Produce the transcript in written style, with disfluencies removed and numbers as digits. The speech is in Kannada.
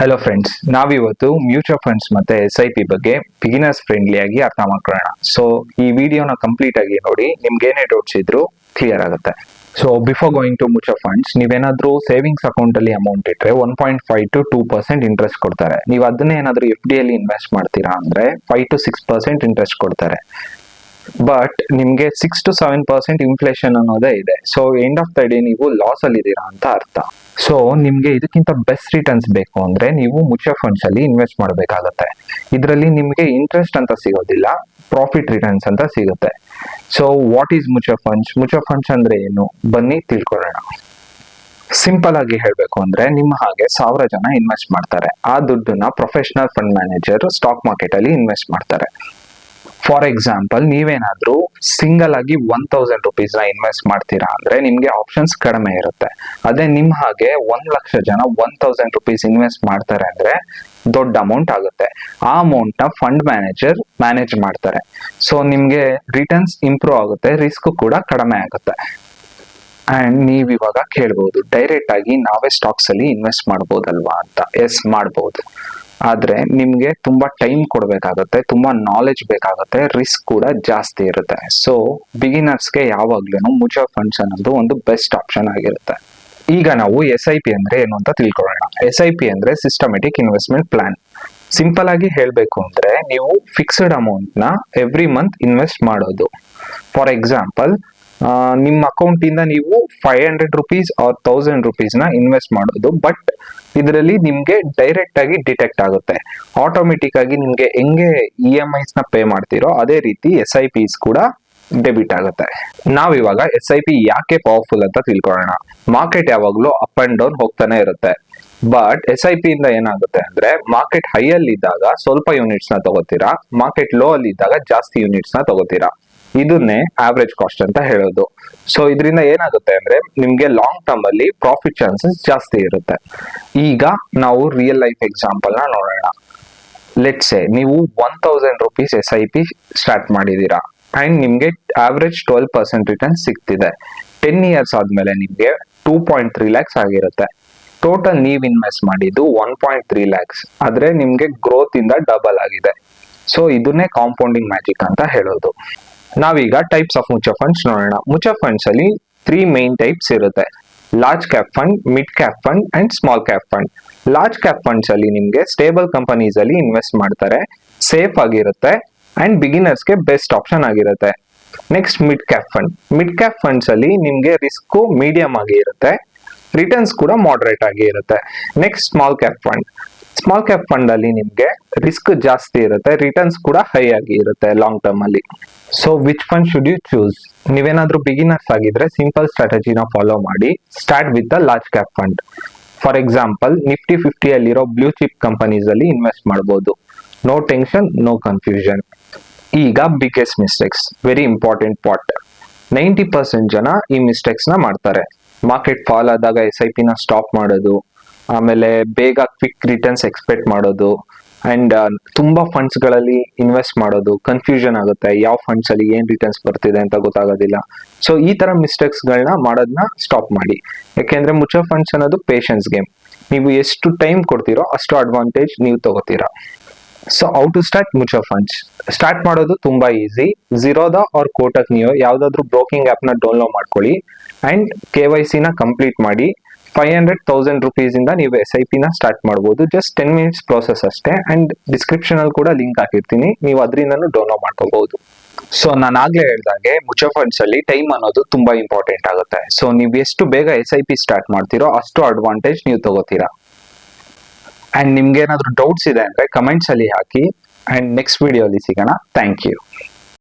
ಹಲೋ ಫ್ರೆಂಡ್ಸ್, ನಾವಿವತ್ತು ಮ್ಯೂಚುವಲ್ ಫಂಡ್ಸ್ ಮತ್ತೆ SIP ಬಗ್ಗೆ ಬಿಗಿನರ್ಸ್ ಫ್ರೆಂಡ್ಲಿ ಆಗಿ ಅರ್ಥ ಮಾಡ್ಕೊಳ್ಳೋಣ. ಸೊ ಈ ವಿಡಿಯೋನ ಕಂಪ್ಲೀಟ್ ಆಗಿ ನೋಡಿ, ನಿಮ್ಗೆ ಏನೇ ಡೌಟ್ಸ್ ಇದ್ರು ಕ್ಲಿಯರ್ ಆಗುತ್ತೆ. So before going to mutual funds, ನೀವೇನಾದ್ರೂ ಸೇವಿಂಗ್ಸ್ ಅಕೌಂಟ್ ಅಲ್ಲಿ ಅಮೌಂಟ್ ಇಟ್ರೆ 1.5 to 2% ಇಂಟ್ರೆಸ್ಟ್ ಕೊಡ್ತಾರೆ. ನೀವು ಅದನ್ನೇ ಏನಾದ್ರೂ FD ಅಲ್ಲಿ ಇನ್ವೆಸ್ಟ್ ಮಾಡ್ತೀರಾ ಅಂದ್ರೆ 5 to 6% ಇಂಟ್ರೆಸ್ಟ್ ಕೊಡ್ತಾರೆ. ಬಟ್ ನಿಮ್ಗೆ 6 to 7% ಇನ್ಫ್ಲೇಷನ್ ಅನ್ನೋದೇ ಇದೆ. So end of the day ನೀವು ಲಾಸ್ ಅಲ್ಲಿ ಇದ್ದೀರಾ ಅಂತ ಅರ್ಥ. ಸೊ ನಿಮ್ಗೆ ಇದಕ್ಕಿಂತ ಬೆಸ್ಟ್ ರಿಟರ್ನ್ಸ್ ಬೇಕು ಅಂದ್ರೆ ನೀವು ಮ್ಯೂಚುವಲ್ ಫಂಡ್ಸ್ ಅಲ್ಲಿ ಇನ್ವೆಸ್ಟ್ ಮಾಡಬೇಕಾಗತ್ತೆ. ಇದರಲ್ಲಿ ನಿಮ್ಗೆ ಇಂಟ್ರೆಸ್ಟ್ ಅಂತ ಸಿಗೋದಿಲ್ಲ, ಪ್ರಾಫಿಟ್ ರಿಟರ್ನ್ಸ್ ಅಂತ ಸಿಗುತ್ತೆ. So what is mutual funds? Mutual funds ಅಂದ್ರೆ ಏನು, ಬನ್ನಿ ತಿಳ್ಕೊಳ್ಳೋಣ. ಸಿಂಪಲ್ ಆಗಿ ಹೇಳ್ಬೇಕು ಅಂದ್ರೆ, ನಿಮ್ಮ ಹಾಗೆ 1000 ಜನ ಇನ್ವೆಸ್ಟ್ ಮಾಡ್ತಾರೆ. ಆ ದುಡ್ಡನ್ನ professional fund manager stock market ಅಲ್ಲಿ ಇನ್ವೆಸ್ಟ್ ಮಾಡ್ತಾರೆ. ಫಾರ್ ಎಕ್ಸಾಂಪಲ್, ನೀವೇನಾದ್ರೂ ಸಿಂಗಲ್ ಆಗಿ 1000 ರುಪೀಸ್ ನ ಇನ್ವೆಸ್ಟ್ ಮಾಡ್ತೀರಾ ಅಂದ್ರೆ ನಿಮ್ಗೆ ಆಪ್ಷನ್ಸ್ ಕಡಿಮೆ ಇರುತ್ತೆ. ಅದೇ ನಿಮ್ ಹಾಗೆ 1,00,000 ಜನ 1000 ರುಪೀಸ್ ಇನ್ವೆಸ್ಟ್ ಮಾಡ್ತಾರೆ ಅಂದ್ರೆ ದೊಡ್ಡ ಅಮೌಂಟ್ ಆಗುತ್ತೆ. ಆ ಅಮೌಂಟ್ ನ ಫಂಡ್ ಮ್ಯಾನೇಜರ್ ಮ್ಯಾನೇಜ್ ಮಾಡ್ತಾರೆ. ಸೊ ನಿಮ್ಗೆ ರಿಟರ್ನ್ಸ್ ಇಂಪ್ರೂವ್ ಆಗುತ್ತೆ, ರಿಸ್ಕ್ ಕೂಡ ಕಡಿಮೆ ಆಗುತ್ತೆ. ಅಂಡ್ ನೀವ್ ಇವಾಗ ಕೇಳ್ಬಹುದು, ಡೈರೆಕ್ಟ್ ಆಗಿ ನಾವೇ ಸ್ಟಾಕ್ಸ್ ಅಲ್ಲಿ ಇನ್ವೆಸ್ಟ್ ಮಾಡ್ಬೋದಲ್ವಾ ಅಂತ. ಎಸ್, ಮಾಡ್ಬೋದು. ಆದ್ರೆ ನಿಮ್ಗೆ ತುಂಬಾ ಟೈಮ್ ಕೊಡ್ಬೇಕಾಗತ್ತೆ, ತುಂಬಾ ನಾಲೆಜ್ ಬೇಕಾಗುತ್ತೆ, ರಿಸ್ಕ್ ಕೂಡ ಜಾಸ್ತಿ ಇರುತ್ತೆ. ಸೊ ಬಿಗಿನರ್ಸ್ಗೆ ಯಾವಾಗ್ಲೂ ಮ್ಯೂಚುವಲ್ ಫಂಡ್ಸ್ ಅನ್ನೋದು ಒಂದು ಬೆಸ್ಟ್ ಆಪ್ಷನ್ ಆಗಿರುತ್ತೆ. ಈಗ ನಾವು SIP ಅಂದ್ರೆ ಏನು ಅಂತ ತಿಳ್ಕೊಳ್ಳೋಣ. SIP ಅಂದ್ರೆ ಸಿಸ್ಟಮೆಟಿಕ್ ಇನ್ವೆಸ್ಟ್ಮೆಂಟ್ ಪ್ಲಾನ್. ಸಿಂಪಲ್ ಆಗಿ ಹೇಳ್ಬೇಕು ಅಂದ್ರೆ, ನೀವು ಫಿಕ್ಸ್ಡ್ ಅಮೌಂಟ್ ನ ಎವ್ರಿ ಮಂತ್ ಇನ್ವೆಸ್ಟ್ ಮಾಡೋದು. ಫಾರ್ ಎಕ್ಸಾಂಪಲ್, ನಿಮ್ಮ ಅಕೌಂಟ್ ಇಂದ ನೀವು 500 ರುಪೀಸ್ ಆರ್ 1000 ರುಪೀಸ್ ನ ಇನ್ವೆಸ್ಟ್ ಮಾಡೋದು. ಬಟ್ ಇದರಲ್ಲಿ ನಿಮ್ಗೆ ಡೈರೆಕ್ಟ್ ಆಗಿ ಡಿಟೆಕ್ಟ್ ಆಗುತ್ತೆ. ಆಟೋಮೆಟಿಕ್ ಆಗಿ ನಿಮ್ಗೆ ಹೆಂಗೆ EMIs ನ ಪೇ ಮಾಡ್ತೀರೋ ಅದೇ ರೀತಿ SIPs ಕೂಡ ಡೆಬಿಟ್ ಆಗುತ್ತೆ. ನಾವಿವಾಗ SIP ಯಾಕೆ ಪವರ್ಫುಲ್ ಅಂತ ತಿಳ್ಕೊಳ್ಳೋಣ. ಮಾರ್ಕೆಟ್ ಯಾವಾಗ್ಲೂ ಅಪ್ ಅಂಡ್ ಡೌನ್ ಹೋಗ್ತಾನೆ ಇರುತ್ತೆ. ಬಟ್ SIP ಇಂದ ಏನಾಗುತ್ತೆ ಅಂದ್ರೆ, ಮಾರ್ಕೆಟ್ ಹೈ ಅಲ್ಲಿ ಇದ್ದಾಗ ಸ್ವಲ್ಪ ಯೂನಿಟ್ಸ್ ನ ತಗೋತೀರಾ, ಮಾರ್ಕೆಟ್ ಲೋ ಅಲ್ಲಿ ಇದ್ದಾಗ ಜಾಸ್ತಿ ಯೂನಿಟ್ಸ್ ನ ತಗೋತೀರಾ. ಇದನ್ನೇ ಆವರೇಜ್ ಕಾಸ್ಟ್ ಅಂತ ಹೇಳೋದು. ಸೊ ಇದರಿಂದ ಏನಾಗುತ್ತೆ ಅಂದ್ರೆ, ನಿಮ್ಗೆ ಲಾಂಗ್ ಟರ್ಮ್ ಅಲ್ಲಿ ಪ್ರಾಫಿಟ್ ಚಾನ್ಸಸ್ ಜಾಸ್ತಿ ಇರುತ್ತೆ. ಈಗ ನಾವು ರಿಯಲ್ ಲೈಫ್ ಎಕ್ಸಾಂಪಲ್ ನ ನೋಡೋಣ. ಲೆಟ್ಸ್ ಸೇ ನೀವು 1000 ರುಪೀಸ್ SIP ಸ್ಟಾರ್ಟ್ ಮಾಡಿದೀರಾ ಅಂಡ್ ನಿಮ್ಗೆ ಆವರೇಜ್ 12% ರಿಟರ್ನ್ ಸಿಗ್ತಿದೆ. 10 ಇಯರ್ಸ್ ಆದ್ಮೇಲೆ ನಿಮ್ಗೆ 2.3 lakhs ಆಗಿರುತ್ತೆ. ಟೋಟಲ್ ನೀವ್ ಇನ್ವೆಸ್ಟ್ ಮಾಡಿದ್ದು 1.3 lakhs. ಆದ್ರೆ ನಿಮ್ಗೆ ಗ್ರೋತ್ ಇಂದ ಡಬಲ್ ಆಗಿದೆ. ಸೊ ಇದನ್ನೇ ಕಾಂಪೌಂಡಿಂಗ್ ಮ್ಯಾಜಿಕ್ ಅಂತ ಹೇಳೋದು. ನಾವೀಗ ಟೈಪ್ಸ್ ಆಫ್ ಮ್ಯೂಚುವಲ್ ಫಂಡ್ಸ್ ನೋಡೋಣ. ಮ್ಯೂಚುವಲ್ ಫಂಡ್ಸ್ ಅಲ್ಲಿ 3 ಮೇನ್ ಟೈಪ್ಸ್ ಇರುತ್ತೆ: large cap fund, mid cap fund and small cap fund. Large cap funds ಅಲ್ಲಿ ನಿಮ್ಗೆ ಸ್ಟೇಬಲ್ ಕಂಪನೀಸ್ ಅಲ್ಲಿ ಇನ್ವೆಸ್ಟ್ ಮಾಡ್ತಾರೆ, ಸೇಫ್ ಆಗಿರುತ್ತೆ ಅಂಡ್ ಬಿಗಿನರ್ಸ್ಗೆ ಬೆಸ್ಟ್ ಆಪ್ಷನ್ ಆಗಿರುತ್ತೆ. Next mid cap fund. Mid cap funds ಅಲ್ಲಿ ನಿಮ್ಗೆ ರಿಸ್ಕ್ ಮೀಡಿಯಂ ಆಗಿ ಇರುತ್ತೆ, ರಿಟರ್ನ್ಸ್ ಕೂಡ ಮಾಡರೇಟ್ ಆಗಿ ಇರುತ್ತೆ. Next small cap fund. Small cap fund ಅಲ್ಲಿ ನಿಮ್ಗೆ ರಿಸ್ಕ್ ಜಾಸ್ತಿ ಇರುತ್ತೆ, ರಿಟರ್ನ್ಸ್ ಕೂಡ ಹೈ ಆಗಿ ಇರುತ್ತೆ ಲಾಂಗ್ ಟರ್ಮ್ ಅಲ್ಲಿ. So which fund should you choose? ನೀವೇನಾದ್ರೂ ಬಿಗಿನರ್ಸ್ ಆಗಿದ್ರೆ ಸಿಂಪಲ್ ಸ್ಟ್ರಾಟಜಿನ ಫಾಲೋ ಮಾಡಿ. Start with the large cap fund. For example, Nifty 50 ಅಲ್ಲಿರೋ ಬ್ಲೂ ಚಿಪ್ ಕಂಪನೀಸ್ ಅಲ್ಲಿ ಇನ್ವೆಸ್ಟ್ ಮಾಡಬಹುದು. No tension, no confusion. ಈಗ biggest mistakes, very important part. 90% ಜನ ಈ ಮಿಸ್ಟೇಕ್ಸ್ ನ ಮಾಡ್ತಾರೆ. ಮಾರ್ಕೆಟ್ ಫಾಲ್ ಆದಾಗ SIP ನ ಸ್ಟಾಪ್ ಮಾಡೋದು, ಆಮೇಲೆ ಬೇಗ ಕ್ವಿಕ್ ರಿಟರ್ನ್ಸ್ ಎಕ್ಸ್ಪೆಕ್ಟ್ ಮಾಡೋದು, ಅಂಡ್ ತುಂಬಾ ಫಂಡ್ಸ್ ಗಳಲ್ಲಿ ಇನ್ವೆಸ್ಟ್ ಮಾಡೋದು. ಕನ್ಫ್ಯೂಷನ್ ಆಗುತ್ತೆ, ಯಾವ ಫಂಡ್ಸ್ ಅಲ್ಲಿ ಏನ್ ರಿಟರ್ನ್ಸ್ ಬರ್ತಿದೆ ಅಂತ ಗೊತ್ತಾಗೋದಿಲ್ಲ. ಸೊ ಈ ತರ ಮಿಸ್ಟೇಕ್ಸ್ ಗಳನ್ನ ಮಾಡೋದನ್ನ ಸ್ಟಾಪ್ ಮಾಡಿ. ಯಾಕೆಂದ್ರೆ ಮ್ಯೂಚುವಲ್ ಫಂಡ್ಸ್ ಅನ್ನೋದು ಪೇಷನ್ಸ್ ಗೇಮ್. ನೀವು ಎಷ್ಟು ಟೈಮ್ ಕೊಡ್ತೀರೋ ಅಷ್ಟು ಅಡ್ವಾಂಟೇಜ್ ನೀವು ತಗೋತೀರಾ. So how to start mutual funds? Start ಮಾಡೋದು ತುಂಬಾ ಈಸಿ. ಝೀರೋದಾ ಆರ್ ಕೋಟಕ್ ನಿಯೋ ಯಾವ್ದಾದ್ರು ಬ್ರೋಕಿಂಗ್ ಆಪ್ ನ ಡೌನ್ಲೋಡ್ ಮಾಡ್ಕೊಳ್ಳಿ ಅಂಡ್ KYC ನ ಕಂಪ್ಲೀಟ್ ಮಾಡಿ. 500,000 ರುಪೀಸ್ ಇಂದ ನೀವು SIP ನ ಸ್ಟಾರ್ಟ್ ಮಾಡಬಹುದು. ಜಸ್ಟ್ 10 ಮಿನಿಟ್ಸ್ ಪ್ರೋಸೆಸ್ ಅಷ್ಟೇ. ಅಂಡ್ ಡಿಸ್ಕ್ರಿಪ್ಷನ್ ಅಲ್ಲಿ ಕೂಡ ಲಿಂಕ್ ಹಾಕಿರ್ತೀನಿ, ನೀವು ಅದರಿಂದನೂ ಡೌನ್ಲೋಡ್ ಮಾಡ್ಕೋಬಹುದು. ಸೊ ನಾನು ಆಗ್ಲೇ ಹೇಳ್ದಾಗೆ ಮ್ಯೂಚುವಲ್ ಫಂಡ್ಸ್ ಅಲ್ಲಿ ಟೈಮ್ ಅನ್ನೋದು ತುಂಬಾ ಇಂಪಾರ್ಟೆಂಟ್ ಆಗುತ್ತೆ. ಸೊ ನೀವು ಎಷ್ಟು ಬೇಗ SIP ಸ್ಟಾರ್ಟ್ ಮಾಡ್ತೀರೋ ಅಷ್ಟು ಅಡ್ವಾಂಟೇಜ್ ನೀವು ತಗೋತೀರಾ. ಅಂಡ್ ನಿಮ್ಗೆ ಏನಾದ್ರು ಡೌಟ್ಸ್ ಇದೆ ಅಂದ್ರೆ ಕಮೆಂಟ್ಸ್ ಅಲ್ಲಿ ಹಾಕಿ. ಅಂಡ್ ನೆಕ್ಸ್ಟ್ ವಿಡಿಯೋ ಅಲ್ಲಿ ಸಿಗೋಣ. Thank you.